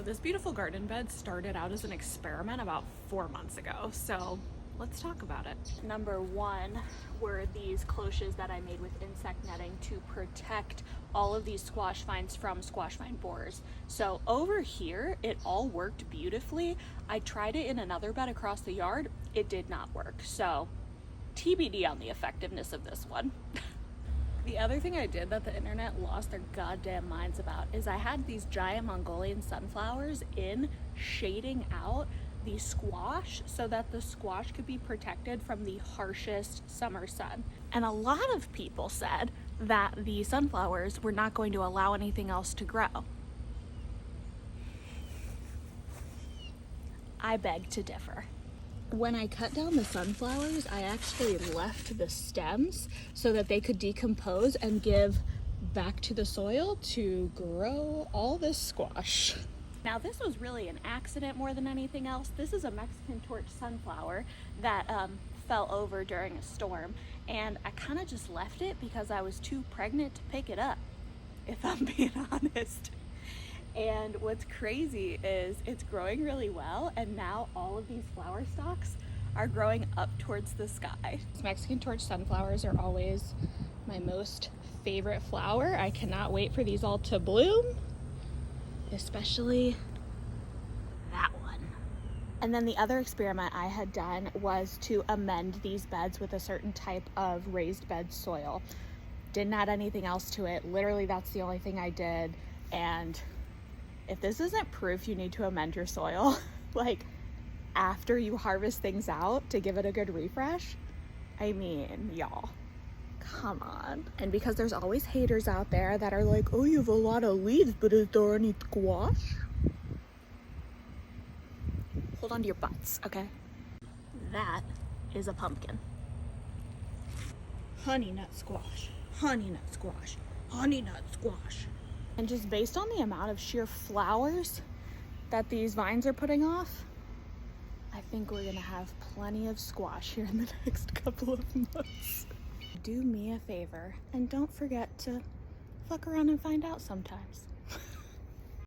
this beautiful garden bed started out as an experiment about 4 months ago, so let's talk about it. Number one were these cloches that I made with insect netting to protect all of these squash vines from squash vine borers. So over here, it all worked beautifully. I tried it in another bed across the yard. It did not work. So TBD on the effectiveness of this one. The other thing I did that the internet lost their goddamn minds about is I had these giant Mongolian sunflowers in shading out the squash so that the squash could be protected from the harshest summer sun. And a lot of people said that the sunflowers were not going to allow anything else to grow. I beg to differ. When I cut down the sunflowers, I actually left the stems so that they could decompose and give back to the soil to grow all this squash. Now this was really an accident more than anything else. This is a Mexican torch sunflower that fell over during a storm, and I kind of just left it because I was too pregnant to pick it up, if I'm being honest. And what's crazy is it's growing really well, and now all of these flower stalks are growing up towards the sky. Mexican torch sunflowers are always my most favorite flower. I cannot wait for these all to bloom, especially that one. And then the other experiment I had done was to amend these beds with a certain type of raised bed soil. Didn't add anything else to it. Literally, that's the only thing I did. And if this isn't proof you need to amend your soil, like after you harvest things out to give it a good refresh, I mean, y'all, come on. And because there's always haters out there that are like, oh, you have a lot of leaves, but is there any squash? Hold on to your butts, okay? That is a pumpkin. Honey nut squash, honey nut squash, honey nut squash. And just based on the amount of sheer flowers that these vines are putting off, I think we're gonna have plenty of squash here in the next couple of months. Do me a favor and don't forget to fuck around and find out sometimes.